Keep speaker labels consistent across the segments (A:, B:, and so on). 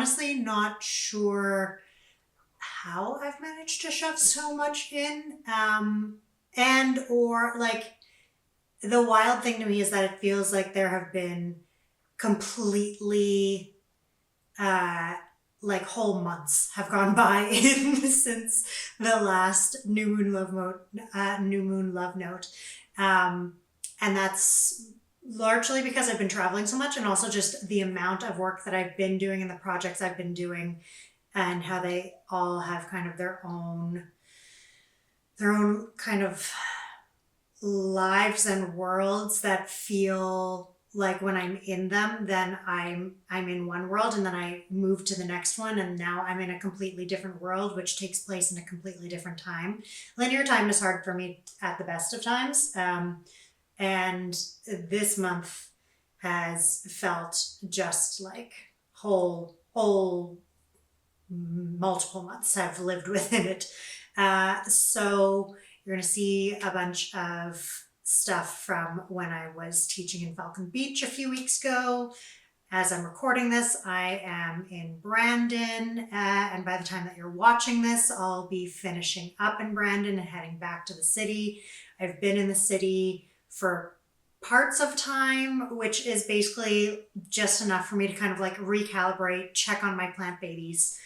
A: honestly not sure how I've managed to shove so much in. And or like the wild thing to me is that it feels like there have been completely uh like whole months have gone by since the last new moon love note. Um and that's largely because I've been traveling so much, and also just the amount of work that I've been doing and the projects I've been doing, and how they all have kind of their own kind of lives and worlds that feel like when I'm in them, then I'm in one world, and then I move to the next one, and now I'm in a completely different world which takes place in a completely different time. Linear time is hard for me at the best of times. And this month has felt just like whole multiple months have lived within it. So you're going to see a bunch of stuff from when I was teaching in Falcon Beach a few weeks ago. As I'm recording this, I am in Brandon, and by the time that you're watching this, I'll be finishing up in Brandon and heading back to the city. I've been in the city for parts of time, which is basically just enough for me to kind of like recalibrate, check on my plant babies,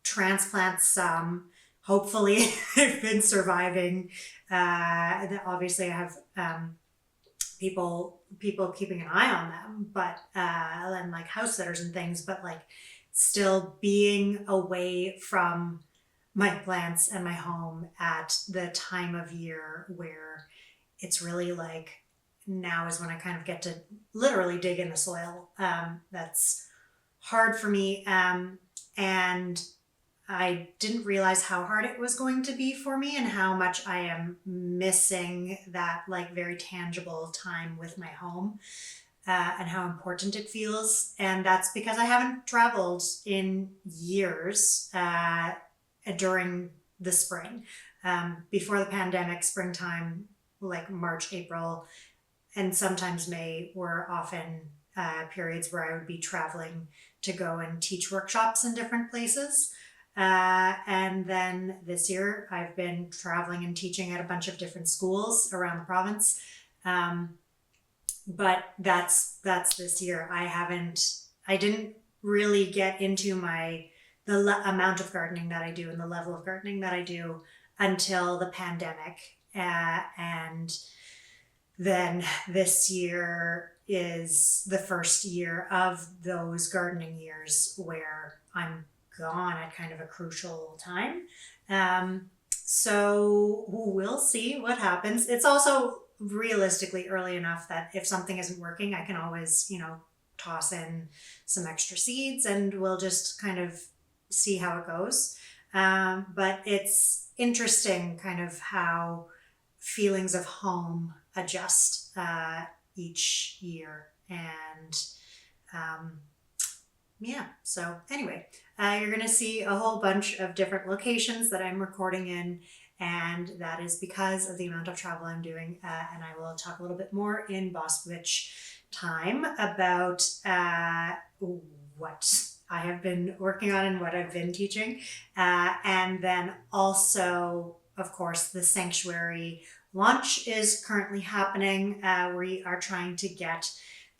A: transplant some. Hopefully, I've been surviving. Obviously, I have people keeping an eye on them, but and like house sitters and things, but like still being away from my plants and my home at the time of year where it's really like now is when I kind of get to literally dig in the soil. That's hard for me. And I didn't realize how hard it was going to be for me, and how much I am missing that like very tangible time with my home, and how important it feels. And that's because I haven't traveled in years during the spring. Before the pandemic, springtime, like March, April, and sometimes May were often periods where I would be traveling to go and teach workshops in different places. And then this year, I've been traveling and teaching at a bunch of different schools around the province. But that's this year. I didn't really get into amount of gardening that I do and the level of gardening that I do until the pandemic. And then this year is the first year of those gardening years where I'm gone at kind of a crucial time. So we'll see what happens. It's also realistically early enough that if something isn't working, I can always, toss in some extra seeds and we'll just kind of see how it goes. But it's interesting kind of how feelings of home adjust each year. And so anyway, you're going to see a whole bunch of different locations that I'm recording in, and that is because of the amount of travel I'm doing. And I will talk a little bit more in Boss Witch time about what I have been working on and what I've been teaching. And then also, of course, the Sanctuary launch is currently happening. We are trying to get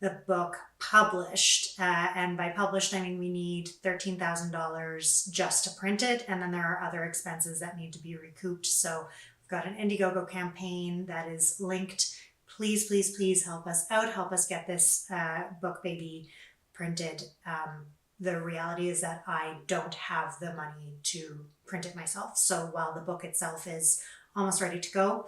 A: the book published. And by published, I mean we need $13,000 just to print it. And then there are other expenses that need to be recouped. So we've got an Indiegogo campaign that is linked. Please, please, please help us out. Help us get this book baby printed. The reality is that I don't have the money to print it myself. So while the book itself is almost ready to go,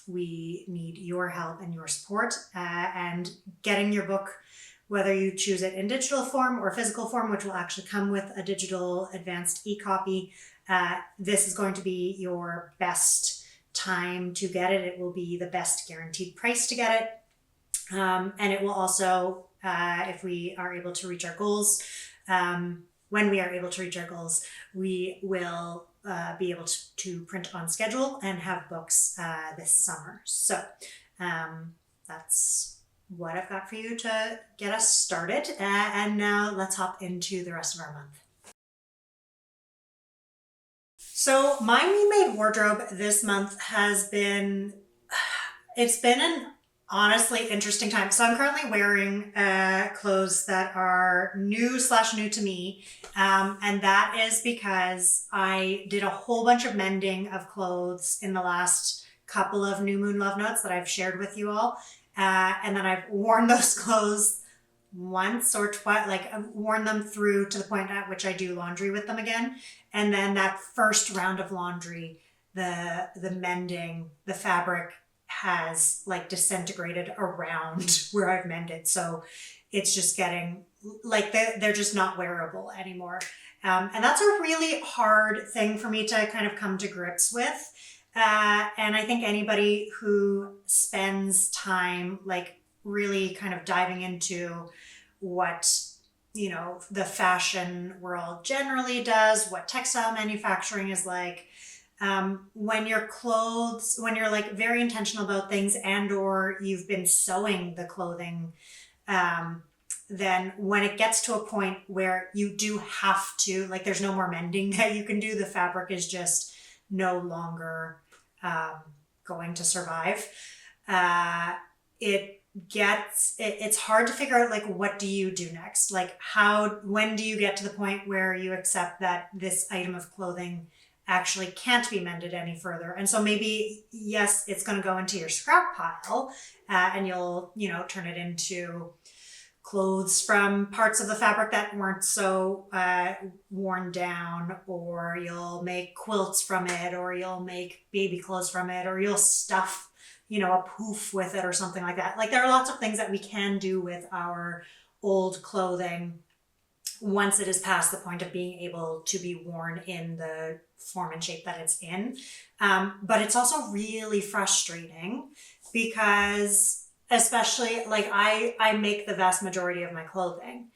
A: we need your help and your support, and getting your book, whether you choose it in digital form or physical form, which will actually come with a digital advanced e-copy. This is going to be your best time to get it. It will be the best guaranteed price to get it. And it will also, if we are able to reach our goals, when we are able to reach our goals, we will be able to print on schedule and have books this summer. So that's what I've got for you to get us started. And now let's hop into the rest of our month. So my remade wardrobe this month has been, it's been an honestly interesting time. So I'm currently wearing clothes that are new to me. And that is because I did a whole bunch of mending of clothes in the last couple of New Moon Love Notes that I've shared with you all. And then I've worn those clothes once or twice, like I've worn them through to the point at which I do laundry with them again. And then that first round of laundry, the mending, the fabric has like disintegrated around where I've mended. So it's just getting like they're just not wearable anymore. And that's a really hard thing for me to kind of come to grips with. And I think anybody who spends time like really kind of diving into what the fashion world generally does, what textile manufacturing is like, when you're like very intentional about things and or you've been sewing the clothing, then when it gets to a point where you do have to, like there's no more mending that you can do, the fabric is just no longer going to survive. It's hard to figure out like what do you do next? Like when do you get to the point where you accept that this item of clothing actually can't be mended any further? And so maybe, yes, it's going to go into your scrap pile, and you'll, turn it into clothes from parts of the fabric that weren't so worn down, or you'll make quilts from it, or you'll make baby clothes from it, or you'll stuff a poof with it or something like that. Like there are lots of things that we can do with our old clothing once it is past the point of being able to be worn in the form and shape that it's in. But it's also really frustrating because especially like I make the vast majority of my clothing.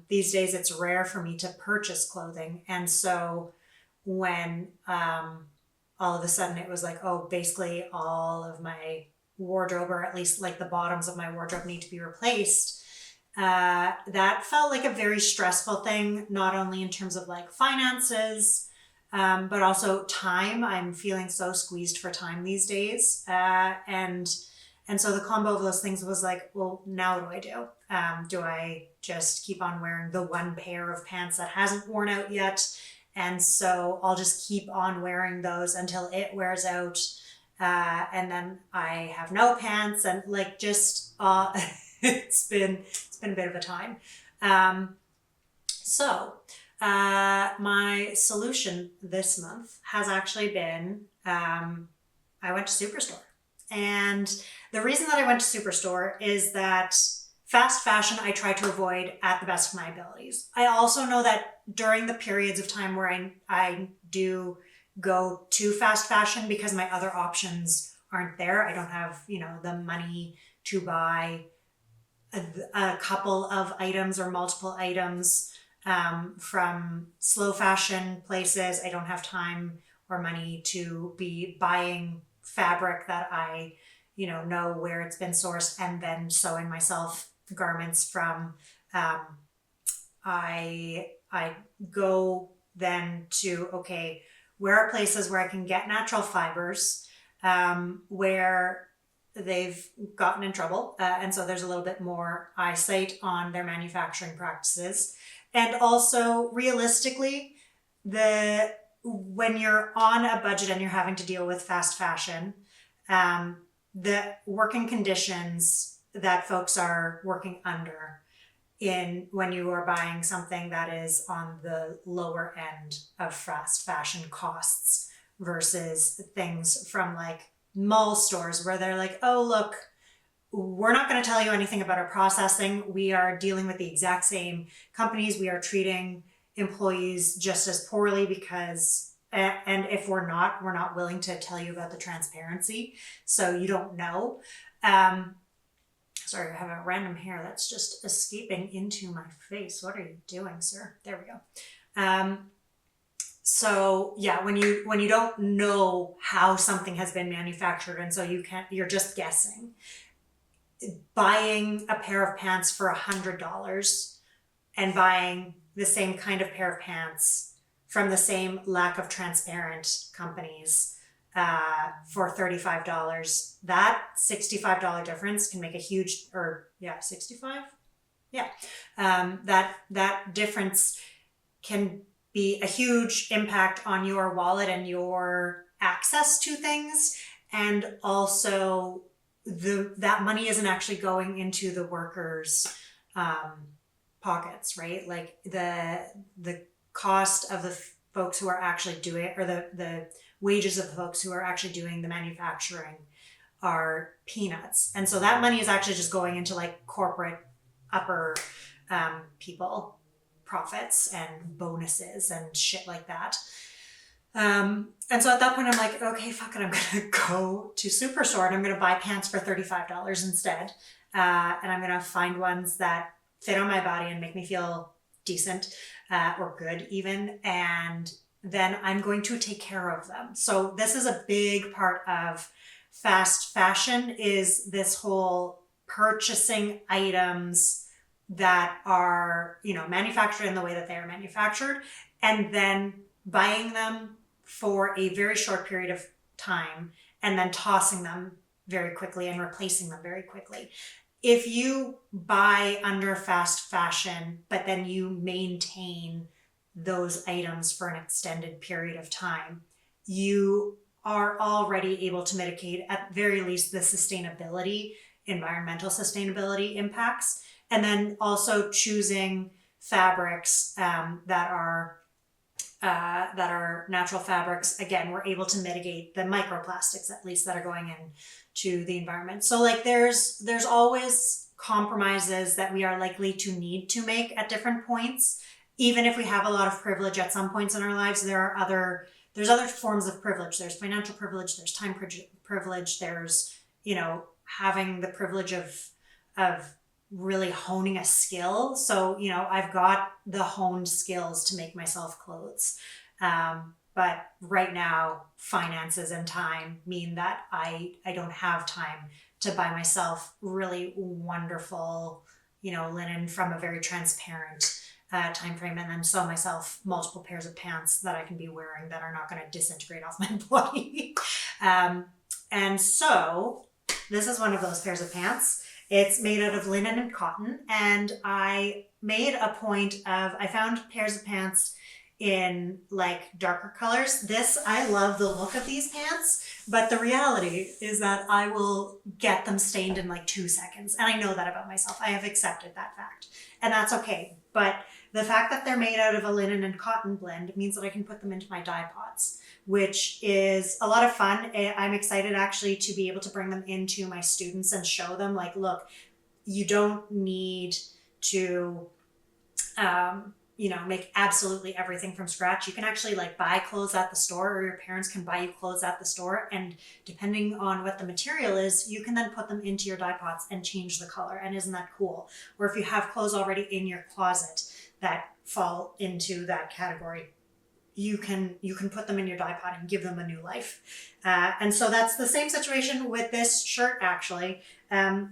A: These days it's rare for me to purchase clothing. And so when all of a sudden it was like, oh, basically all of my wardrobe, or at least like the bottoms of my wardrobe, need to be replaced. That felt like a very stressful thing, not only in terms of like finances, but also time. I'm feeling so squeezed for time these days. And so the combo of those things was like, well, now what do I do? Do I just keep on wearing the one pair of pants that hasn't worn out yet? And so I'll just keep on wearing those until it wears out. And then I have no pants, and like just, it's been a bit of a time. So my solution this month has actually been, I went to Superstore. And the reason that I went to Superstore is that fast fashion I try to avoid at the best of my abilities. I also know that during the periods of time where I do go to fast fashion, because my other options aren't there, I don't have, the money to buy a couple of items or multiple items from slow fashion places. I don't have time or money to be buying fabric that I, know where it's been sourced and then sewing myself garments from. I go then to, okay, where are places where I can get natural fibers, where they've gotten in trouble. And so there's a little bit more eyesight on their manufacturing practices. And also realistically, when you're on a budget and you're having to deal with fast fashion, the working conditions that folks are working under when you are buying something that is on the lower end of fast fashion costs versus things from like mall stores where they're like, oh, look, we're not going to tell you anything about our processing. We are dealing with the exact same companies. We are treating employees just as poorly because, and if we're not willing to tell you about the transparency. So you don't know. Sorry, I have a random hair that's just escaping into my face. What are you doing, sir? There we go. So yeah, when you don't know how something has been manufactured, and so you're just guessing, buying a pair of pants for $100 and buying the same kind of pair of pants from the same lack of transparent companies for $35. That $65 difference can make a huge, or yeah, 65? Yeah. That difference can be a huge impact on your wallet and your access to things. And also that money isn't actually going into the workers' pockets, right? Like the cost of the folks who are actually doing, or the wages of the folks who are actually doing the manufacturing are peanuts. And so that money is actually just going into like corporate upper people profits and bonuses and shit like that. And so at that point I'm like, okay, fuck it, I'm gonna go to Superstore and I'm gonna buy pants for $35 instead. And I'm gonna find ones that fit on my body and make me feel decent or good even. And then I'm going to take care of them. So this is a big part of fast fashion, is this whole purchasing items that are, manufactured in the way that they are manufactured, and then buying them for a very short period of time and then tossing them very quickly and replacing them very quickly. If you buy under fast fashion, but then you maintain those items for an extended period of time, you are already able to mitigate, at very least, the sustainability, environmental sustainability impacts. And then also choosing fabrics that are natural fabrics. Again, we're able to mitigate the microplastics, at least, that are going into the environment. So like there's always compromises that we are likely to need to make at different points. Even if we have a lot of privilege at some points in our lives, there's other forms of privilege. There's financial privilege, there's time privilege, there's, having the privilege of really honing a skill. So, I've got the honed skills to make myself clothes. But right now, finances and time mean that I don't have time to buy myself really wonderful, linen from a very transparent time frame, and then sew myself multiple pairs of pants that I can be wearing that are not going to disintegrate off my body. And so this is one of those pairs of pants. It's made out of linen and cotton, and I made a point of, I found pairs of pants in like darker colors. I love the look of these pants, but the reality is that I will get them stained in like 2 seconds. And I know that about myself. I have accepted that fact, and that's okay. But the fact that they're made out of a linen and cotton blend means that I can put them into my dye pots, which is a lot of fun. I'm excited actually to be able to bring them into my students and show them, like, look, you don't need to, make absolutely everything from scratch. You can actually like buy clothes at the store, or your parents can buy you clothes at the store. And depending on what the material is, you can then put them into your dye pots and change the color. And isn't that cool? Or if you have clothes already in your closet that fall into that category, you can put them in your dye pot and give them a new life. And so that's the same situation with this shirt, actually.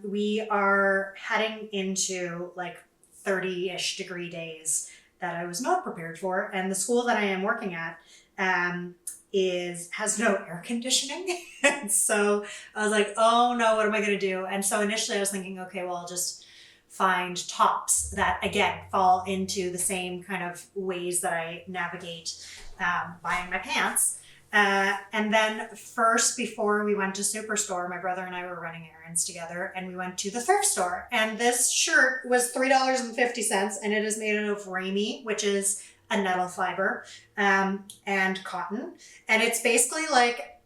A: We are heading into like 30-ish degree days that I was not prepared for. And the school that I am working at has no air conditioning. And so I was like, oh no, what am I going to do? And so initially I was thinking, okay, well, I'll just find tops that, again, fall into the same kind of ways that I navigate buying my pants. And then first, before we went to Superstore, my brother and I were running errands together, and we went to the thrift store. And this shirt was $3.50, and it is made out of ramie, which is a nettle fiber, and cotton. And it's basically like,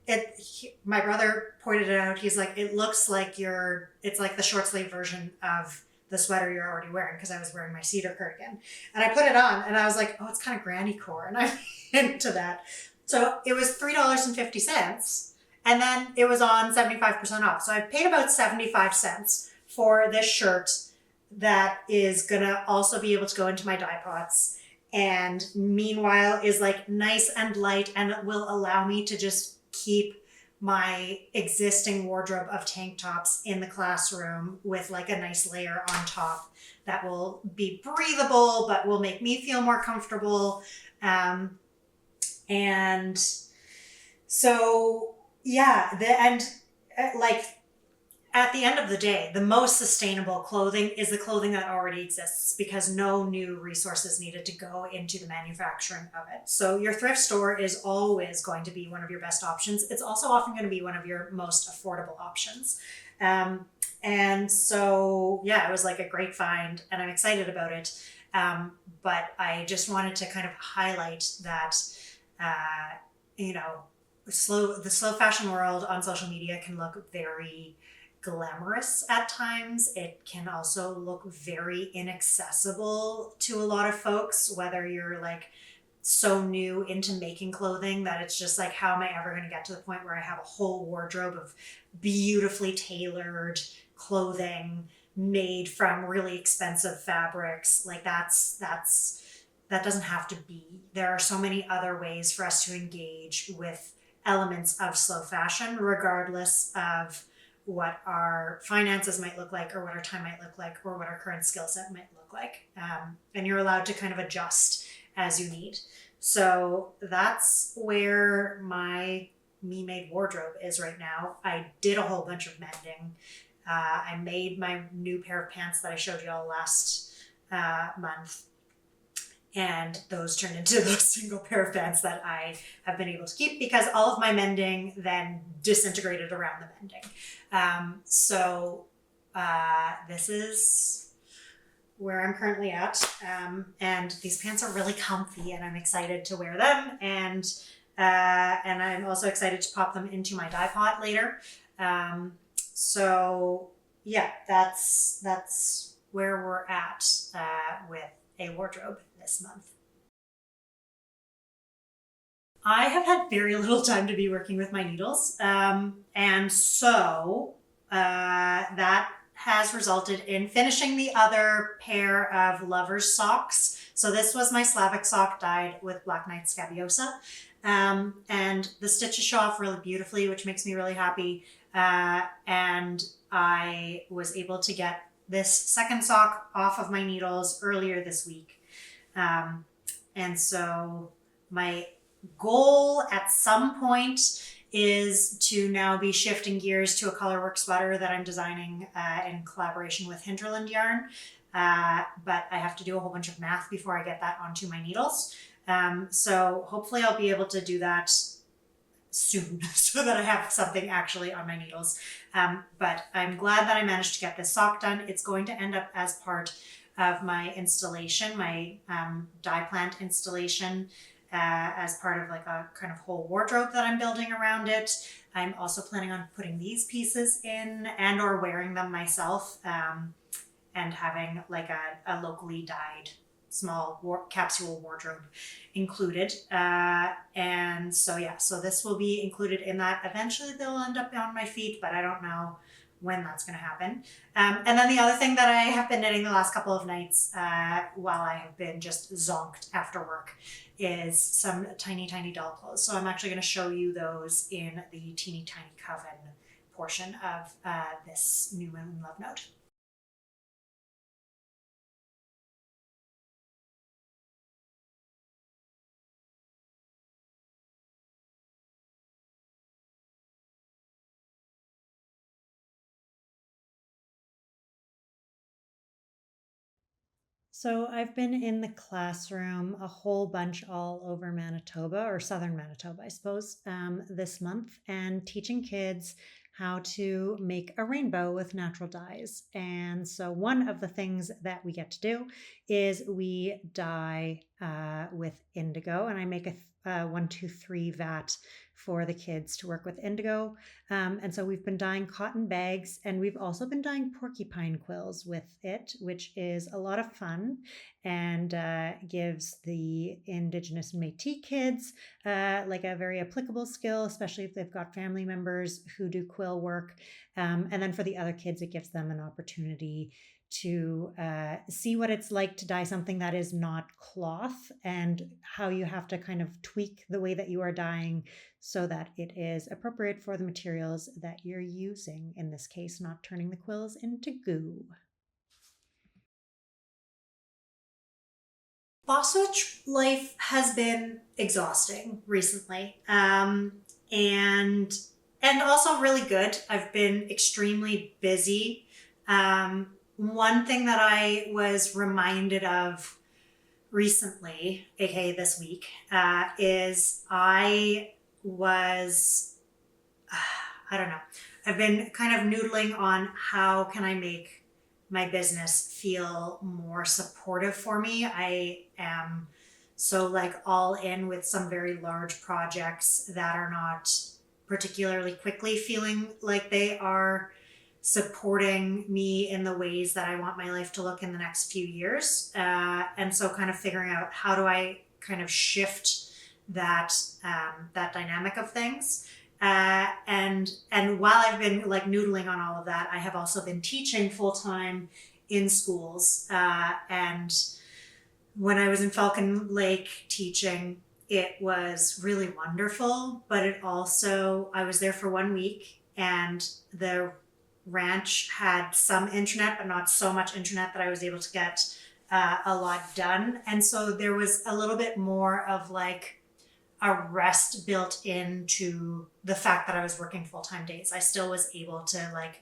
A: my brother pointed it out. He's like, it looks like it's like the short sleeve version of the sweater you're already wearing, because I was wearing my cedar cardigan. And I put it on and I was like, oh, it's kind of granny core. And I'm into that. So it was $3.50, and then it was on 75% off. So I paid about 75 cents for this shirt that is gonna also be able to go into my dye pots, and meanwhile is like nice and light, and it will allow me to just keep my existing wardrobe of tank tops in the classroom with like a nice layer on top that will be breathable but will make me feel more comfortable. And so, yeah, like at the end of the day, the most sustainable clothing is the clothing that already exists because no new resources needed to go into the manufacturing of it. So your thrift store is always going to be one of your best options. It's also often going to be one of your most affordable options. And so, yeah, it was like a great find and I'm excited about it. But I just wanted to kind of highlight that, uh, you know, the slow fashion world on social media can look very glamorous at times. It can also look very inaccessible to a lot of folks, whether you're like so new into making clothing that it's just like, how am I ever going to get to the point where I have a whole wardrobe of beautifully tailored clothing made from really expensive fabrics? Like that doesn't have to be. There are so many other ways for us to engage with elements of slow fashion, regardless of what our finances might look like or what our time might look like or what our current skill set might look like. And you're allowed to kind of adjust as you need. So that's where my me made wardrobe is right now. I did a whole bunch of mending. I made my new pair of pants that I showed you all last month. And those turned into those single pair of pants that I have been able to keep because all of my mending then disintegrated around the mending. This is where I'm currently at. And these pants are really comfy and I'm excited to wear them. And I'm also excited to pop them into my dye pot later. So yeah, that's where we're at with a wardrobe this month. I have had very little time to be working with my needles. And so that has resulted in finishing the other pair of lover's socks. So this was my Slavic sock dyed with Black Knight Scabiosa. And the stitches show off really beautifully, which makes me really happy. And I was able to get this second sock off of my needles earlier this week. And so my goal at some point is to now be shifting gears to a colorwork sweater that I'm designing in collaboration with Hinterland Yarn. But I have to do a whole bunch of math before I get that onto my needles. So hopefully I'll be able to do that soon so that I have something actually on my needles. But I'm glad that I managed to get this sock done. It's going to end up as part of my installation, my dye plant installation, as part of like a kind of whole wardrobe that I'm building around it. I'm also planning on putting these pieces in and or wearing them myself, and having like a locally dyed small capsule wardrobe included. And so yeah, so this will be included in that. Eventually they'll end up on my feet, but I don't know when that's going to happen. And then the other thing that I have been knitting the last couple of nights while I have been just zonked after work is some tiny, tiny doll clothes. So I'm actually going to show you those in the teeny tiny coven portion of this New Moon Love Note. So I've been in the classroom a whole bunch all over Manitoba or southern Manitoba, I suppose, this month and teaching kids how to make a rainbow with natural dyes. And so one of the things that we get to do is we dye with indigo, and I make a 1, 2, 3 vat for the kids to work with indigo. And so we've been dyeing cotton bags and we've also been dyeing porcupine quills with it, which is a lot of fun and gives the Indigenous Métis kids like a very applicable skill, especially if they've got family members who do quill work. And then for the other kids, it gives them an opportunity to see what it's like to dye something that is not cloth, and how you have to kind of tweak the way that you are dyeing so that it is appropriate for the materials that you're using. In this case, not turning the quills into goo. Boss Witch life has been exhausting recently, and also really good. I've been extremely busy. One thing that I was reminded of recently, aka this week, is I don't know. I've been kind of noodling on how can I make my business feel more supportive for me. I am so like all in with some very large projects that are not particularly quickly feeling like they are supporting me in the ways that I want my life to look in the next few years. And so kind of figuring out how do I kind of shift that dynamic of things. And while I've been like noodling on all of that, I have also been teaching full time in schools. And when I was in Falcon Lake teaching, it was really wonderful, but it also, I was there for 1 week, and the ranch had some internet, but not so much internet that I was able to get a lot done. And so there was a little bit more of like a rest built into the fact that I was working full-time days. I still was able to like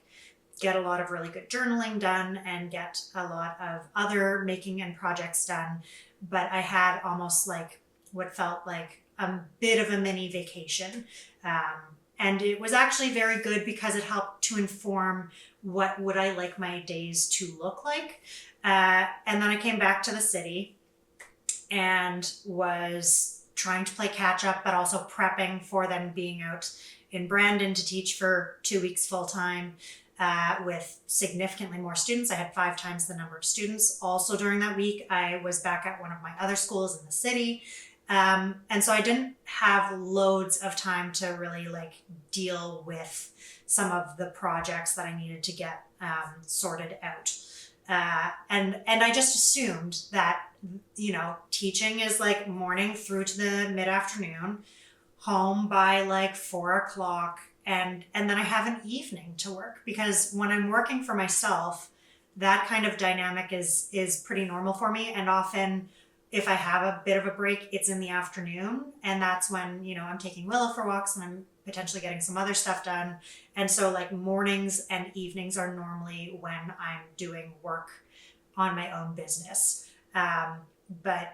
A: get a lot of really good journaling done and get a lot of other making and projects done. But I had almost like what felt like a bit of a mini vacation. And it was actually very good because it helped to inform what would I like my days to look like. And then I came back to the city and was trying to play catch up, but also prepping for then being out in Brandon to teach for 2 weeks full time with significantly more students. I had 5 times the number of students. Also during that week, I was back at one of my other schools in the city. And so I didn't have loads of time to really like deal with some of the projects that I needed to get sorted out. And I just assumed that, you know, teaching is like morning through to the mid-afternoon, home by like 4 o'clock, and then I have an evening to work, because when I'm working for myself, that kind of dynamic is pretty normal for me. And often if I have a bit of a break, it's in the afternoon, and that's when, you know, I'm taking Willow for walks and I'm potentially getting some other stuff done. And so like mornings and evenings are normally when I'm doing work on my own business. But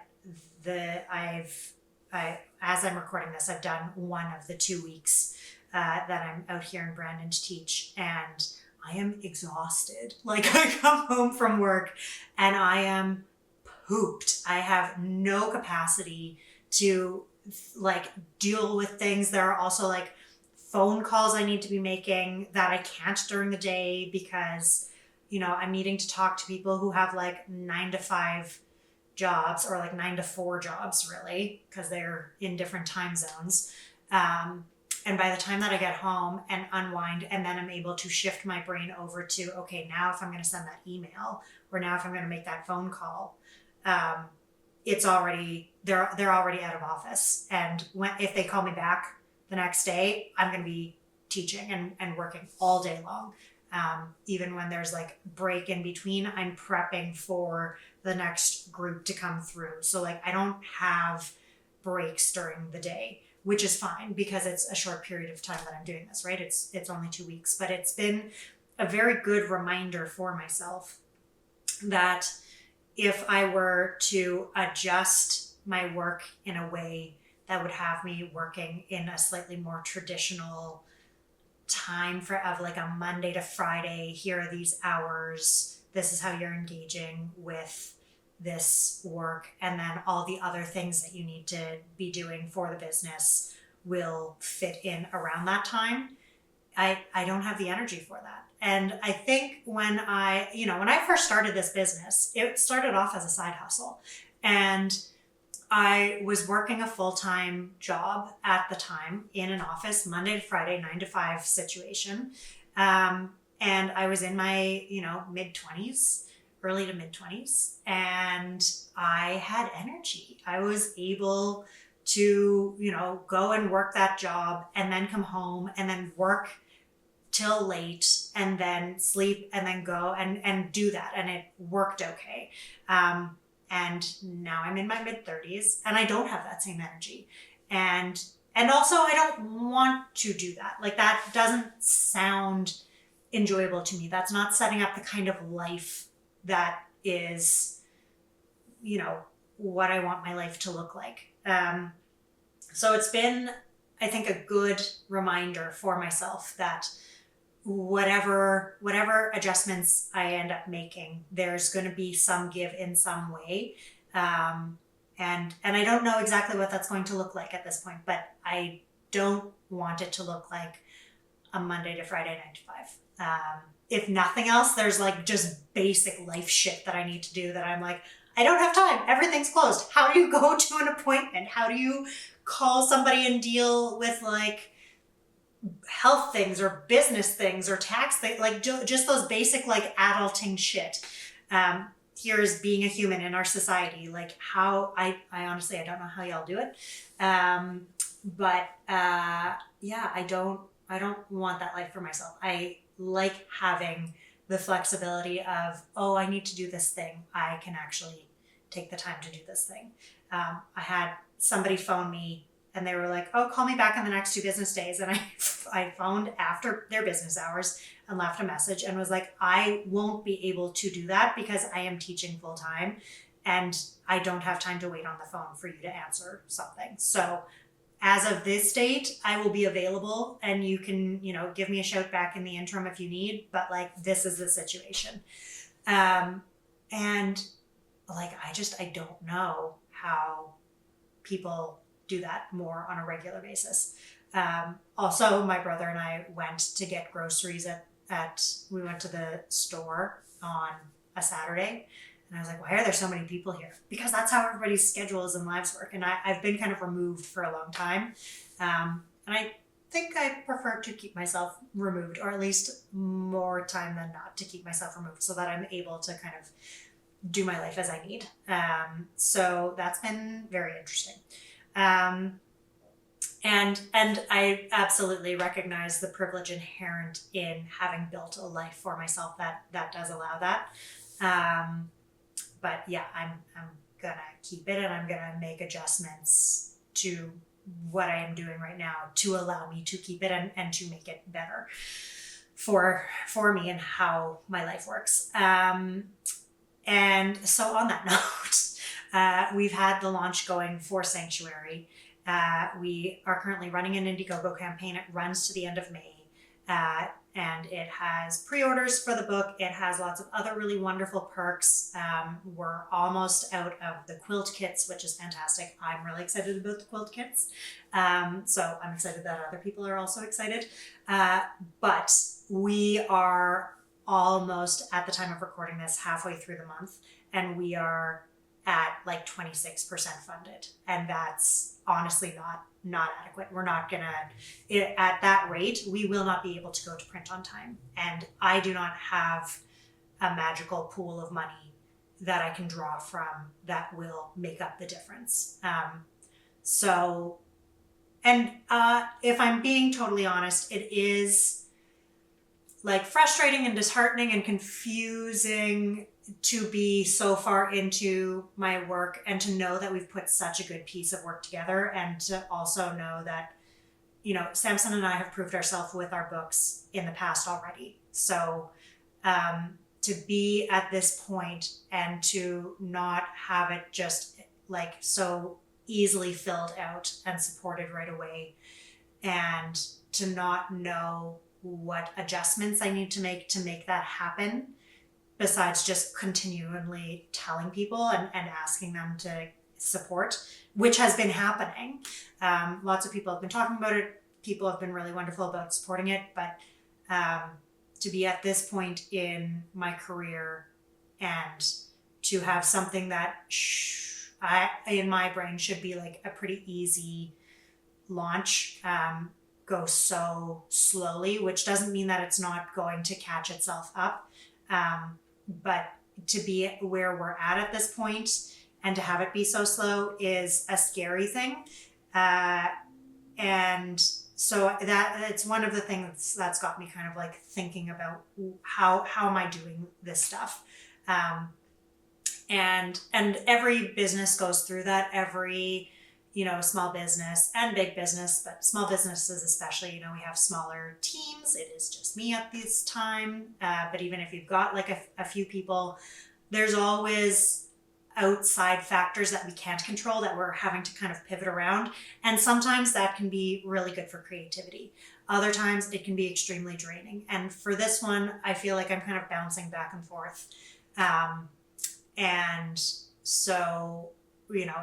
A: as I'm recording this, I've done one of the 2 weeks that I'm out here in Brandon to teach, and I am exhausted. Like I come home from work and I am pooped. I have no capacity to like deal with things. There are also like phone calls I need to be making that I can't during the day because, you know, I'm needing to talk to people who have like 9 to 5 jobs, or like 9 to 4 jobs really, because they're in different time zones. And by the time that I get home and unwind, and then I'm able to shift my brain over to, okay, now if I'm going to send that email, or now if I'm going to make that phone call, it's already, they're already out of office. And if they call me back the next day, I'm going to be teaching and working all day long. Even when there's like break in between, I'm prepping for the next group to come through. So like I don't have breaks during the day, which is fine because it's a short period of time that I'm doing this, right? It's only 2 weeks, but it's been a very good reminder for myself that if I were to adjust my work in a way that would have me working in a slightly more traditional time of like a Monday to Friday, here are these hours, this is how you're engaging with this work, and then all the other things that you need to be doing for the business will fit in around that time. I don't have the energy for that. And I think when I first started this business, it started off as a side hustle. And I was working a full-time job at the time in an office, Monday to Friday, 9 to 5 situation. And I was in my, mid-20s. early to mid 20s, and I had energy. I was able to, go and work that job and then come home and then work till late and then sleep and then go and do that. And it worked okay. And now I'm in my mid 30s and I don't have that same energy. And also I don't want to do that. Like, that doesn't sound enjoyable to me. That's not setting up the kind of life that is, what I want my life to look like. So it's been, I think, a good reminder for myself that whatever adjustments I end up making, there's going to be some give in some way. And I don't know exactly what that's going to look like at this point, but I don't want it to look like a Monday to Friday 9 to 5. If nothing else, there's like just basic life shit that I need to do that I'm like, I don't have time. Everything's closed. How do you go to an appointment? How do you call somebody and deal with like health things or business things or tax things, like just those basic like adulting shit. Here's being a human in our society. Like, how I honestly, I don't know how y'all do it. But yeah, I don't want that life for myself. I like having the flexibility of, oh, I need to do this thing. I can actually take the time to do this thing. I had somebody phone me and they were like, oh, call me back in the next 2 business days. And I phoned after their business hours and left a message and was like, I won't be able to do that because I am teaching full time and I don't have time to wait on the phone for you to answer something. So as of this date, I will be available and you can, give me a shout back in the interim if you need, but like, this is the situation. And like, I don't know how people do that more on a regular basis. Also, my brother and I went to get groceries we went to the store on a Saturday. And I was like, why are there so many people here? Because that's how everybody's schedules and lives work. And I've been kind of removed for a long time. And I think I prefer to keep myself removed, or at least more time than not to keep myself removed so that I'm able to kind of do my life as I need. So that's been very interesting. And I absolutely recognize the privilege inherent in having built a life for myself that does allow that. But yeah, I'm gonna keep it and I'm gonna make adjustments to what I am doing right now to allow me to keep it and to make it better for me and how my life works. And so on that note, we've had the launch going for Sanctuary. We are currently running an Indiegogo campaign. It runs to the end of May. And it has pre-orders for the book. It has lots of other really wonderful perks. We're almost out of the quilt kits, which is fantastic. I'm really excited about the quilt kits. So I'm excited that other people are also excited. But we are almost, at the time of recording this, halfway through the month, and we are at like 26% funded. And that's honestly not adequate. We're not gonna, at that rate, we will not be able to go to print on time. And I do not have a magical pool of money that I can draw from that will make up the difference. If I'm being totally honest, it is like frustrating and disheartening and confusing to be so far into my work and to know that we've put such a good piece of work together, and to also know that, Samson and I have proved ourselves with our books in the past already. So to be at this point and to not have it just like so easily filled out and supported right away, and to not know what adjustments I need to make that happen, besides just continually telling people and asking them to support, which has been happening. Lots of people have been talking about it. People have been really wonderful about supporting it, but to be at this point in my career and to have something that in my brain should be like a pretty easy launch, go so slowly, which doesn't mean that it's not going to catch itself up. But to be where we're at this point and to have it be so slow is a scary thing. And so that it's one of the things that's got me kind of like thinking about how am I doing this stuff. And every business goes through that. Every, small business and big business, but small businesses especially, we have smaller teams. It is just me at this time. But even if you've got like a few people, there's always outside factors that we can't control that we're having to kind of pivot around. And sometimes that can be really good for creativity. Other times it can be extremely draining. And for this one, I feel like I'm kind of bouncing back and forth. And so,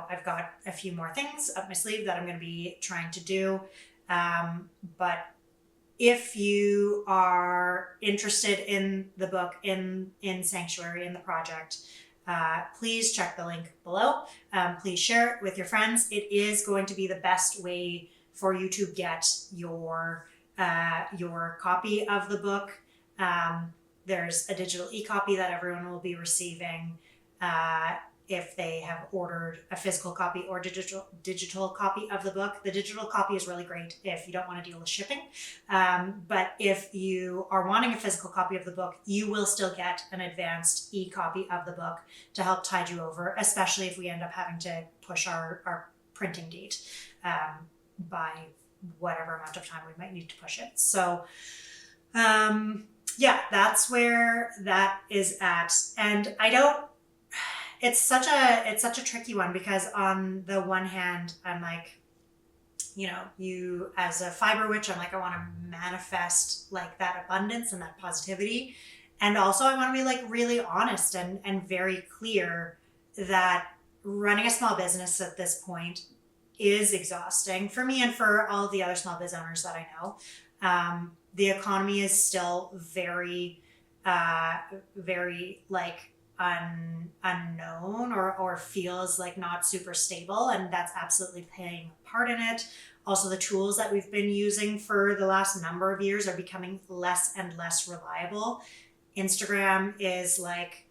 A: I've got a few more things up my sleeve that I'm going to be trying to do. But if you are interested in the book, in Sanctuary, in the project, please check the link below. Please share it with your friends. It is going to be the best way for you to get your copy of the book. There's a digital e-copy that everyone will be receiving if they have ordered a physical copy or digital copy of the book. The digital copy is really great if you don't want to deal with shipping. But if you are wanting a physical copy of the book, you will still get an advanced e-copy of the book to help tide you over, especially if we end up having to push our printing date by whatever amount of time we might need to push it. So that's where that is at. And it's such a tricky one, because on the one hand, I'm like, you as a fiber witch, I'm like, I want to manifest like that abundance and that positivity. And also I want to be like really honest and very clear that running a small business at this point is exhausting for me and for all of the other small business owners that I know. The economy is still very, very like unknown or feels like not super stable, and that's absolutely playing a part in it. Also, the tools that we've been using for the last number of years are becoming less and less reliable. Instagram is like,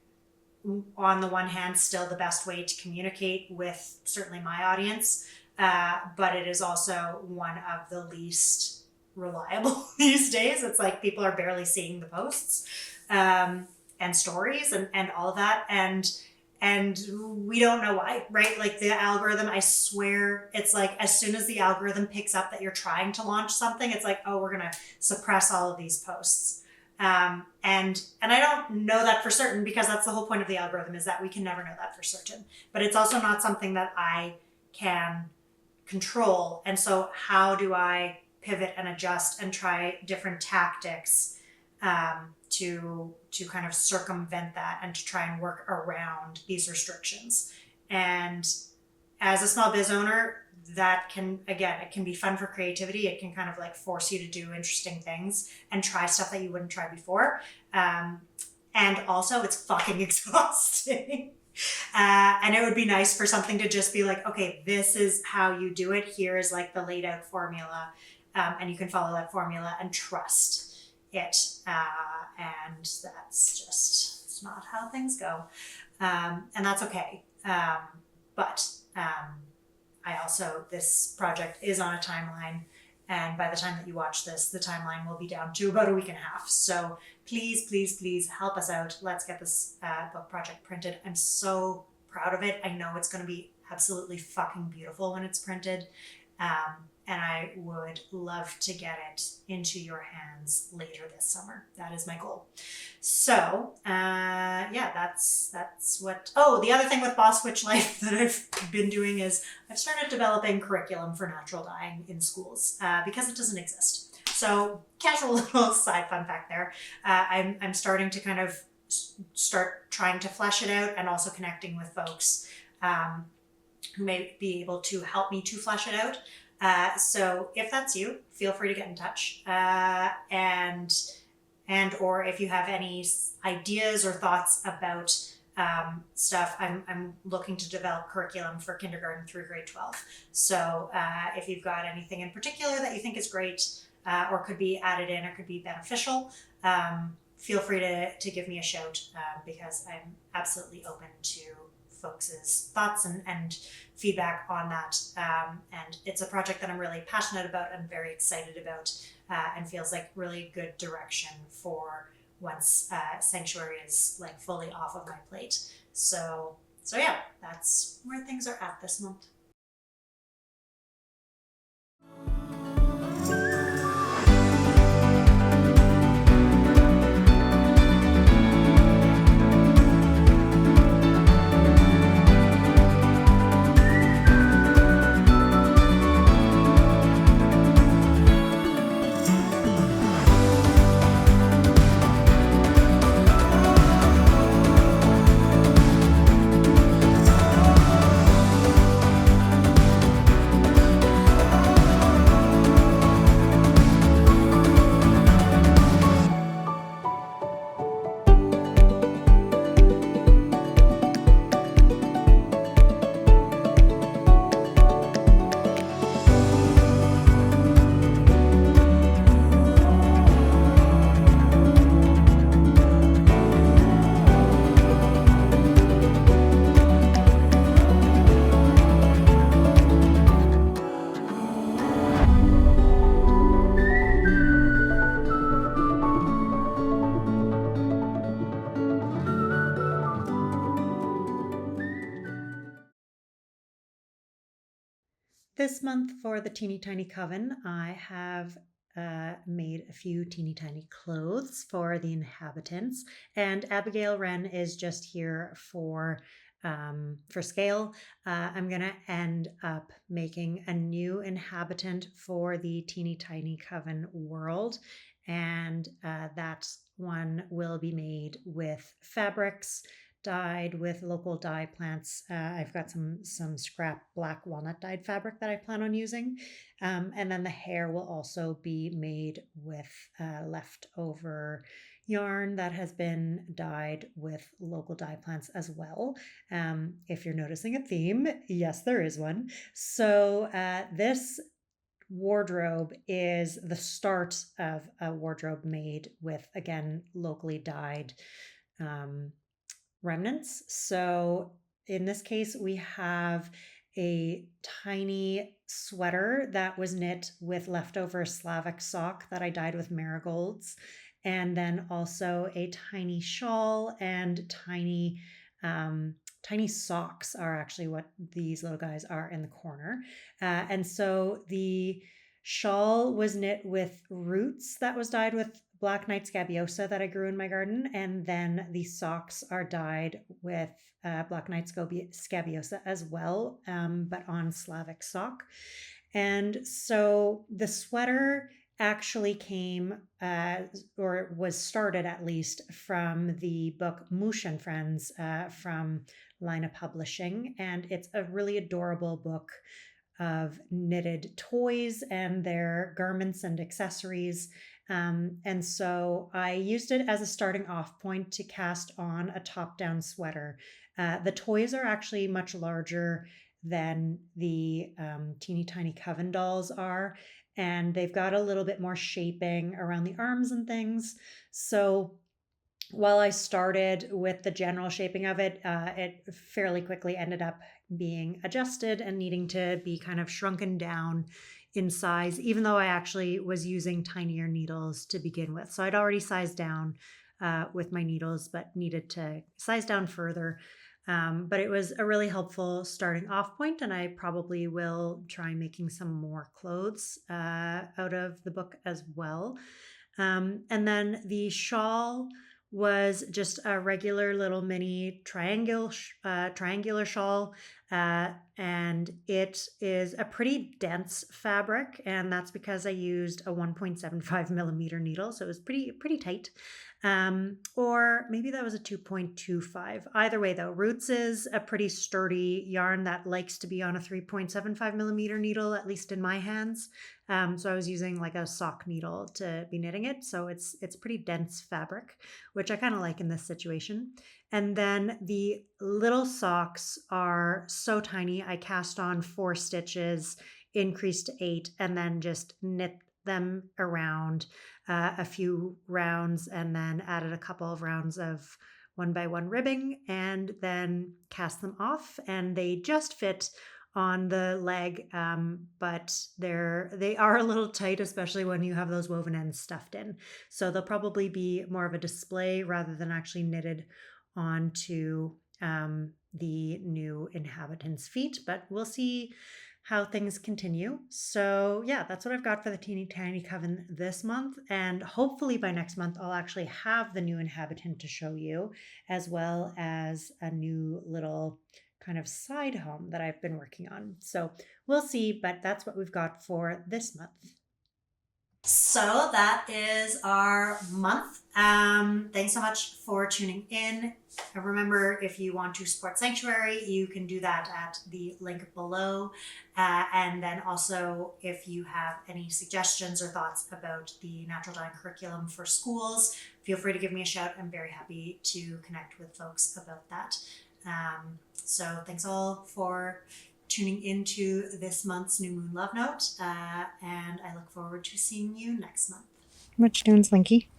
A: on the one hand, still the best way to communicate with certainly my audience, but it is also one of the least reliable these days. It's like people are barely seeing the posts and stories and all of that, and we don't know why, right? Like the algorithm, I swear, it's like as soon as the algorithm picks up that you're trying to launch something, it's like, oh, we're gonna suppress all of these posts. And I don't know that for certain, because that's the whole point of the algorithm, is that we can never know that for certain. But it's also not something that I can control. And so how do I pivot and adjust and try different tactics to kind of circumvent that and to try and work around these restrictions? And as a small biz owner, that can, again, it can be fun for creativity. It can kind of like force you to do interesting things and try stuff that you wouldn't try before. And also it's fucking exhausting. And it would be nice for something to just be like, okay, this is how you do it. Here is like the laid out formula. And you can follow that formula and trust it. And that's just, it's not how things go. And that's okay. But I also, this project is on a timeline, and by the time that you watch this, the timeline will be down to about a week and a half. So please, please, please help us out. Let's get this book project printed. I'm so proud of it. I know it's going to be absolutely fucking beautiful when it's printed. And I would love to get it into your hands later this summer. That is my goal. So, that's what, the other thing with Boss Witch Life that I've been doing is I've started developing curriculum for natural dyeing in schools, because it doesn't exist. So, casual little side fun fact there. I'm starting to kind of start trying to flesh it out, and also connecting with folks who may be able to help me to flesh it out. So if that's you, feel free to get in touch. Or if you have any ideas or thoughts about stuff, I'm looking to develop curriculum for kindergarten through grade 12. So if you've got anything in particular that you think is great, or could be added in or could be beneficial, feel free to give me a shout, because I'm absolutely open to folks' thoughts and feedback on that. And it's a project that I'm really passionate about and very excited about, and feels like really good direction for once sanctuary is like fully off of my plate. So yeah, that's where things are at this month. This month for the Teeny Tiny Coven, I have made a few teeny tiny clothes for the inhabitants, and Abigail Wren is just here for scale. I'm gonna end up making a new inhabitant for the Teeny Tiny Coven world, and that one will be made with fabrics dyed with local dye plants. I've got some scrap black walnut dyed fabric that I plan on using, and then the hair will also be made with leftover yarn that has been dyed with local dye plants as well. If you're noticing a theme, yes, there is one. So this wardrobe is the start of a wardrobe made with, again, locally dyed um, remnants. So in this case, we have a tiny sweater that was knit with leftover Slavic sock that I dyed with marigolds, and then also a tiny shawl and tiny socks are actually what these little guys are in the corner. And so the shawl was knit with roots that was dyed with Black Knight Scabiosa that I grew in my garden, and then the socks are dyed with Black Knight Scabiosa as well, but on Slavic sock. And so the sweater actually came, or was started at least, from the book Moosh and Friends from Lina Publishing, and it's a really adorable book of knitted toys and their garments and accessories. And so I used it as a starting off point to cast on a top down sweater. The toys are actually much larger than the teeny tiny coven dolls are, and they've got a little bit more shaping around the arms and things. So while I started with the general shaping of it, it fairly quickly ended up being adjusted and needing to be kind of shrunken down in size, even though I actually was using tinier needles to begin with. So I'd already sized down with my needles, but needed to size down further. But it was a really helpful starting off point, and I probably will try making some more clothes out of the book as well. And then the shawl was just a regular little mini triangular shawl, and it is a pretty dense fabric, and that's because I used a 1.75 millimeter needle, so it was pretty tight. Or maybe that was a 2.25. Either way, though, Roots is a pretty sturdy yarn that likes to be on a 3.75 millimeter needle, at least in my hands. So I was using like a sock needle to be knitting it. So it's pretty dense fabric, which I kind of like in this situation. And then the little socks are so tiny. I cast on 4 stitches, increased to 8, and then just knit them around a few rounds and then added a couple of rounds of 1x1 ribbing and then cast them off, and they just fit on the leg, but they are a little tight, especially when you have those woven ends stuffed in. So they'll probably be more of a display rather than actually knitted onto the new inhabitant's feet, but we'll see how things continue. So yeah, that's what I've got for the teeny tiny coven this month, and hopefully by next month I'll actually have the new inhabitant to show you, as well as a new little kind of side home that I've been working on. So we'll see, but that's what we've got for this month. So that is our month. Thanks so much for tuning in. Remember, if you want to support Sanctuary, you can do that at the link below. And then also, if you have any suggestions or thoughts about the natural dyeing curriculum for schools, feel free to give me a shout. I'm very happy to connect with folks about that. So thanks all for tuning into this month's New Moon Love Note, and I look forward to seeing you next month.
B: What you doing, Slinky?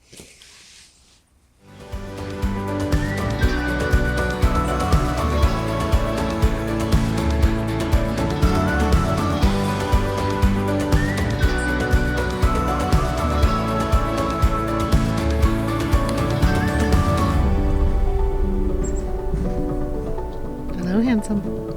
B: Hello, handsome.